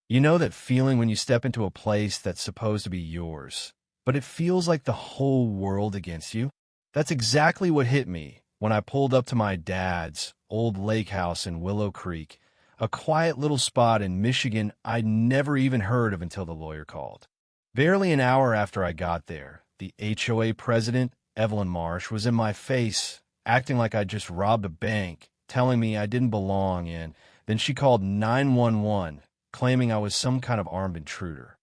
You know that feeling when you step into a place that's supposed to be yours, but it feels like the whole world against you? That's exactly what hit me when I pulled up to my dad's old lake house in Willow Creek, a quiet little spot in Michigan I'd never even heard of until the lawyer called. Barely an hour after I got there, the HOA president, Evelyn Marsh, was in my face, acting like I'd just robbed a bank, telling me I didn't belong, and then she called 911, claiming I was some kind of armed intruder.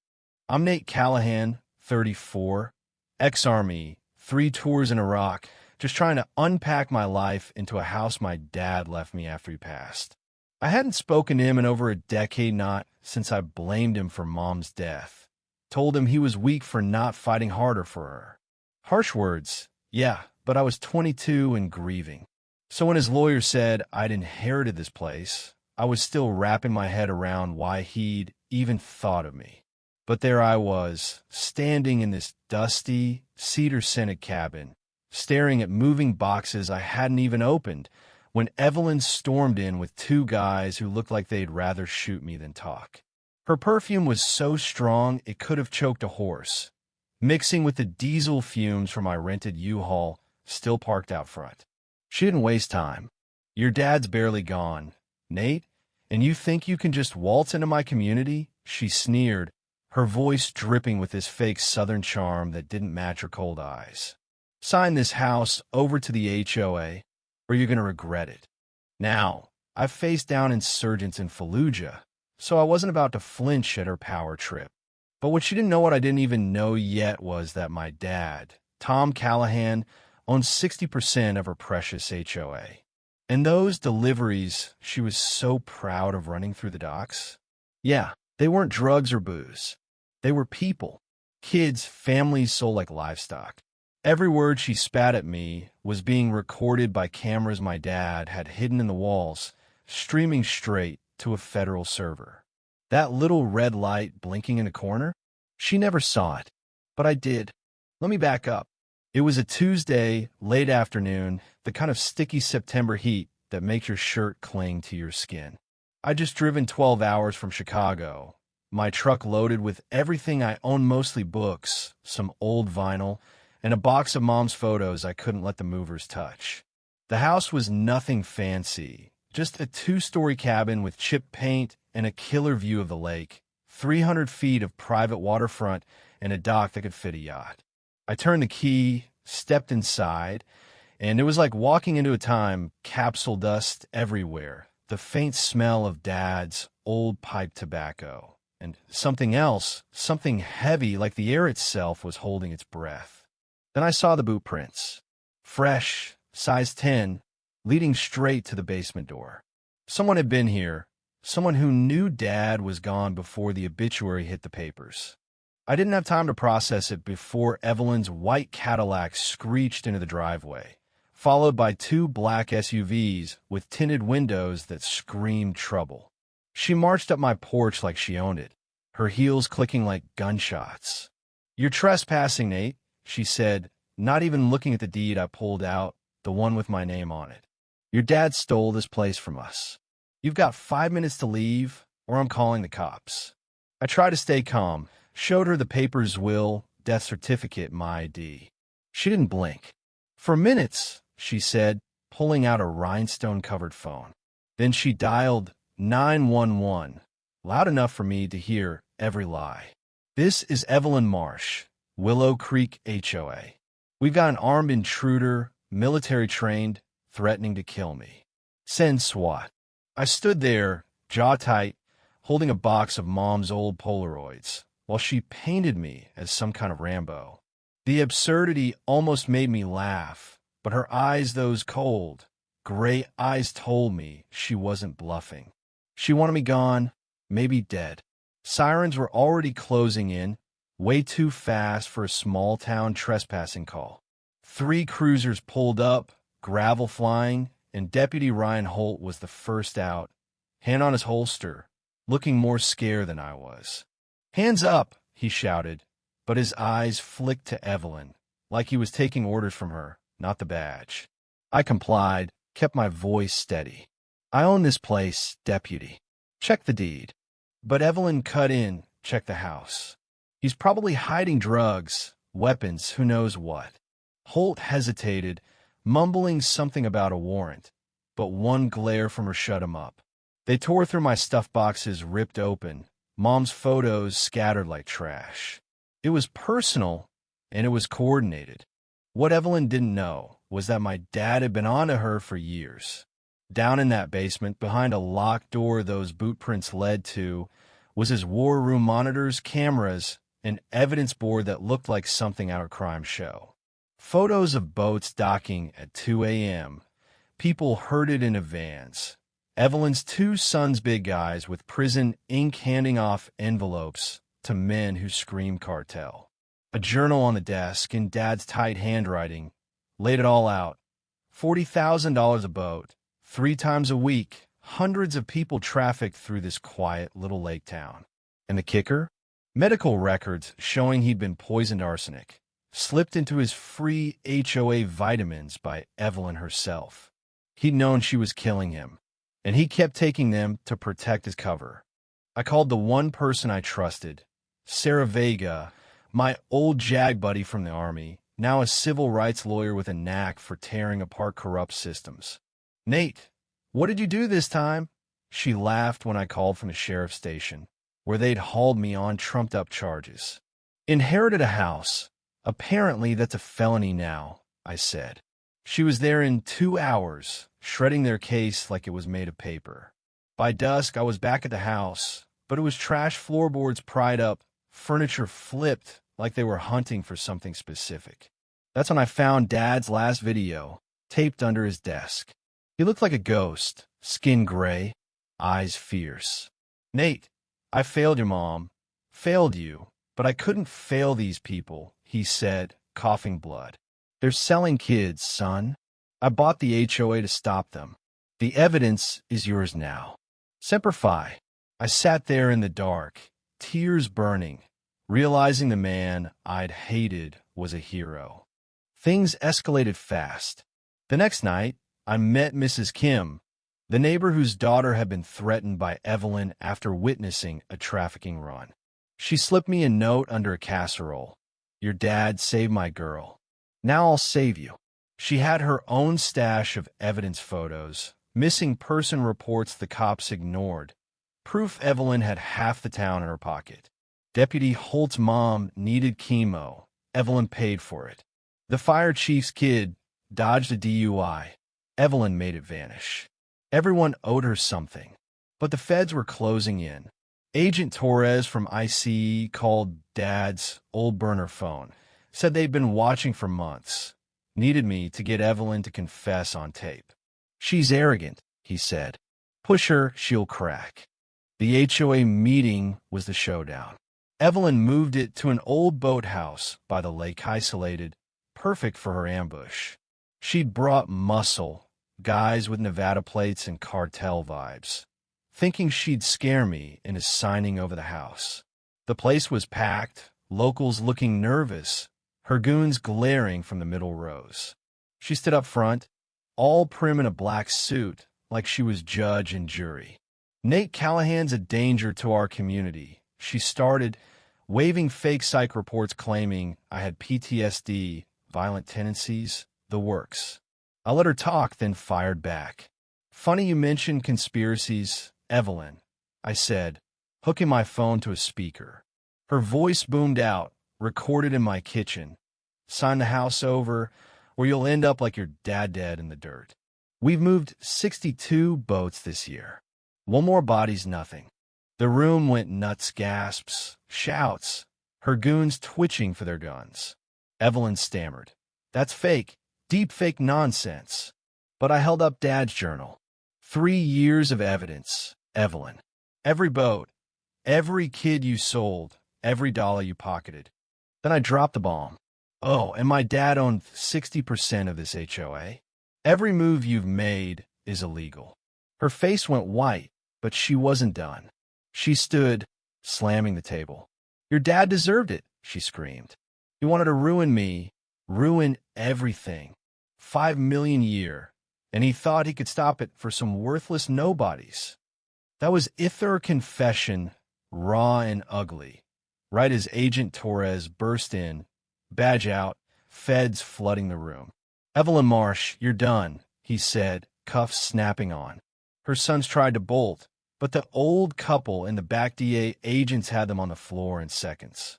I'm Nate Callahan, 34, ex-Army, 3 tours in Iraq, just trying to unpack my life into a house my dad left me after he passed. I hadn't spoken to him in over a decade, not since I blamed him for Mom's death. Told him he was weak for not fighting harder for her. Harsh words, yeah, but I was 22 and grieving. So when his lawyer said I'd inherited this place, I was still wrapping my head around why he'd even thought of me. But there I was, standing in this dusty, cedar-scented cabin, staring at moving boxes I hadn't even opened, when Evelyn stormed in with 2 guys who looked like they'd rather shoot me than talk. Her perfume was so strong it could have choked a horse, mixing with the diesel fumes from my rented U-Haul still parked out front. She didn't waste time. Your dad's barely gone, Nate, and you think you can just waltz into my community? She sneered, her voice dripping with this fake southern charm that didn't match her cold eyes. Sign this house over to the HOA, or you're going to regret it. Now, I've faced down insurgents in Fallujah, so I wasn't about to flinch at her power trip. But what she didn't know, what I didn't even know yet, was that my dad, Tom Callahan, owned 60% of her precious HOA. And those deliveries she was so proud of running through the docks, yeah, they weren't drugs or booze. They were people. Kids, families sold like livestock. Every word she spat at me was being recorded by cameras my dad had hidden in the walls, streaming straight to a federal server. That little red light blinking in the corner? She never saw it, but I did. Let me back up. It was a Tuesday, late afternoon, the kind of sticky September heat that makes your shirt cling to your skin. I'd just driven 12 hours from Chicago, my truck loaded with everything I own, mostly books, some old vinyl, and a box of Mom's photos I couldn't let the movers touch. The house was nothing fancy, just a 2-story cabin with chipped paint and a killer view of the lake, 300 feet of private waterfront, and a dock that could fit a yacht. I turned the key, stepped inside, and it was like walking into a time capsule. Dust everywhere, the faint smell of Dad's old pipe tobacco, and something else, something heavy like the air itself, was holding its breath. Then I saw the boot prints, fresh, size 10, leading straight to the basement door. Someone had been here, someone who knew Dad was gone before the obituary hit the papers. I didn't have time to process it before Evelyn's white Cadillac screeched into the driveway, followed by 2 black SUVs with tinted windows that screamed trouble. She marched up my porch like she owned it, her heels clicking like gunshots. "You're trespassing, Nate," she said, not even looking at the deed I pulled out, the one with my name on it. "Your dad stole this place from us. You've got 5 minutes to leave, or I'm calling the cops." I tried to stay calm, showed her the papers, will, death certificate, my ID. She didn't blink. "For minutes," she said, pulling out a rhinestone-covered phone. Then she dialed 911, loud enough for me to hear every lie. "This is Evelyn Marsh, Willow Creek HOA. We've got an armed intruder, military-trained, threatening to kill me. Send SWAT." I stood there, jaw tight, holding a box of Mom's old Polaroids, while she painted me as some kind of Rambo. The absurdity almost made me laugh, but her eyes, those cold, gray eyes, told me she wasn't bluffing. She wanted me gone, maybe dead. Sirens were already closing in, way too fast for a small-town trespassing call. 3 cruisers pulled up, gravel flying, and Deputy Ryan Holt was the first out, hand on his holster, looking more scared than I was. "Hands up," he shouted, but his eyes flicked to Evelyn, like he was taking orders from her, not the badge. I complied, kept my voice steady. "I own this place, Deputy. Check the deed." But Evelyn cut in, check the house. He's probably hiding drugs, weapons, who knows what. Holt hesitated, mumbling something about a warrant, but one glare from her shut him up. They tore through my stuff boxes, ripped open, Mom's photos scattered like trash. It was personal, and it was coordinated. What Evelyn didn't know was that my dad had been onto her for years. Down in that basement, behind a locked door those boot prints led to, was his war room monitors, cameras, an evidence board that looked like something out of a crime show. Photos of boats docking at 2 a.m., people herded into vans. Evelyn's two sons, big guys, with prison ink handing off envelopes to men who screamed cartel. A journal on the desk in Dad's tight handwriting laid it all out. $40,000 a boat, 3 times a week, hundreds of people trafficked through this quiet little lake town. And the kicker? Medical records showing he'd been poisoned arsenic, slipped into his free HOA vitamins by Evelyn herself. He'd known she was killing him, and he kept taking them to protect his cover. I called the one person I trusted, Sarah Vega, my old JAG buddy from the Army, now a civil rights lawyer with a knack for tearing apart corrupt systems. "Nate, what did you do this time?" She laughed when I called from the sheriff's station, where they'd hauled me on trumped-up charges. "Inherited a house. Apparently that's a felony now," I said. She was there in 2 hours, shredding their case like it was made of paper. By dusk, I was back at the house, but it was trash floorboards pried up, furniture flipped like they were hunting for something specific. That's when I found Dad's last video, taped under his desk. He looked like a ghost, skin gray, eyes fierce. "Nate, I failed your mom. Failed you, but I couldn't fail these people," he said, coughing blood. "They're selling kids, son. I bought the HOA to stop them. The evidence is yours now." Semper Fi. I sat there in the dark, tears burning, realizing the man I'd hated was a hero. Things escalated fast. The next night, I met Mrs. Kim, the neighbor whose daughter had been threatened by Evelyn after witnessing a trafficking run. She slipped me a note under a casserole. "Your dad saved my girl. Now I'll save you." She had her own stash of evidence photos, missing person reports the cops ignored, proof Evelyn had half the town in her pocket. Deputy Holt's mom needed chemo. Evelyn paid for it. The fire chief's kid dodged a DUI. Evelyn made it vanish. Everyone owed her something, but the feds were closing in. Agent Torres from ICE called Dad's old burner phone, said they'd been watching for months, needed me to get Evelyn to confess on tape. "She's arrogant," he said. "Push her, she'll crack." The HOA meeting was the showdown. Evelyn moved it to an old boathouse by the lake, isolated, perfect for her ambush. She'd brought muscle, guys with Nevada plates and cartel vibes, thinking she'd scare me into signing over the house. The place was packed, locals looking nervous, her goons glaring from the middle rows. She stood up front, all prim in a black suit, like she was judge and jury. "Nate Callahan's a danger to our community," she started, waving fake psych reports claiming I had PTSD, violent tendencies, the works. I let her talk, then fired back. "Funny you mentioned conspiracies, Evelyn," I said, hooking my phone to a speaker. Her voice boomed out, recorded in my kitchen. "Sign the house over, or you'll end up like your dad dead in the dirt. We've moved 62 boats this year. One more body's nothing." The room went nuts, gasps, shouts, her goons twitching for their guns. Evelyn stammered, "That's fake, deep fake nonsense." But I held up Dad's journal. 3 years of evidence, Evelyn. Every boat, every kid you sold, every dollar you pocketed. Then I dropped the bomb. "Oh, and my dad owned 60% of this HOA. Every move you've made is illegal." Her face went white, but she wasn't done. She stood, slamming the table. "Your dad deserved it," she screamed. "He wanted to ruin me, ruin everything. 5 million a year, and he thought he could stop it for some worthless nobodies." That was Ither confession, raw and ugly. Right as Agent Torres burst in, badge out, feds flooding the room. "Evelyn Marsh, you're done," he said, cuffs snapping on. Her sons tried to bolt, but the old couple and the back DA agents had them on the floor in seconds.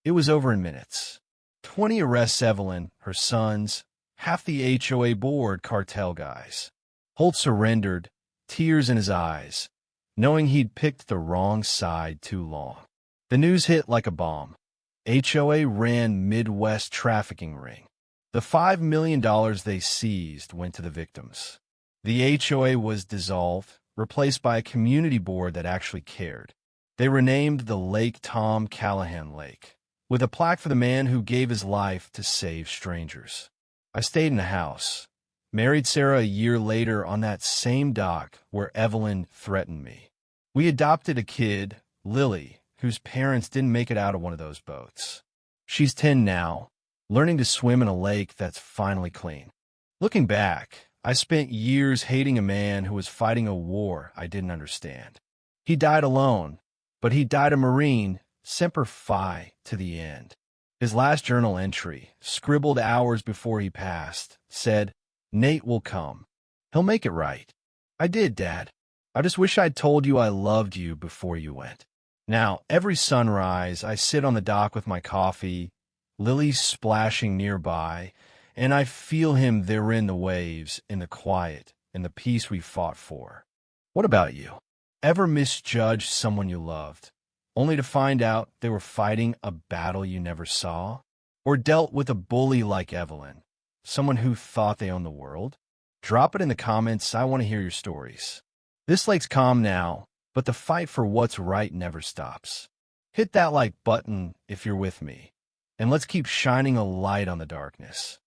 It was over in minutes. 20 arrests Evelyn, her sons, half the HOA board, cartel guys. Holt surrendered, tears in his eyes, knowing he'd picked the wrong side too long. The news hit like a bomb. HOA ran Midwest trafficking ring. The $5 million they seized went to the victims. The HOA was dissolved, replaced by a community board that actually cared. They renamed the lake Tom Callahan Lake, with a plaque for the man who gave his life to save strangers. I stayed in the house, married Sarah a year later on that same dock where Evelyn threatened me. We adopted a kid, Lily, whose parents didn't make it out of one of those boats. She's 10 now, learning to swim in a lake that's finally clean. Looking back, I spent years hating a man who was fighting a war I didn't understand. He died alone, but he died a Marine, semper fi, to the end. His last journal entry, scribbled hours before he passed, said, "Nate will come. He'll make it right." I did, Dad. I just wish I'd told you I loved you before you went. Now, every sunrise, I sit on the dock with my coffee, Lily splashing nearby, and I feel him there in the waves, in the quiet, in the peace we fought for. What about you? Ever misjudged someone you loved, only to find out they were fighting a battle you never saw? Or dealt with a bully like Evelyn, someone who thought they owned the world? Drop it in the comments. I want to hear your stories. This lake's calm now, but the fight for what's right never stops. Hit that like button if you're with me, and let's keep shining a light on the darkness.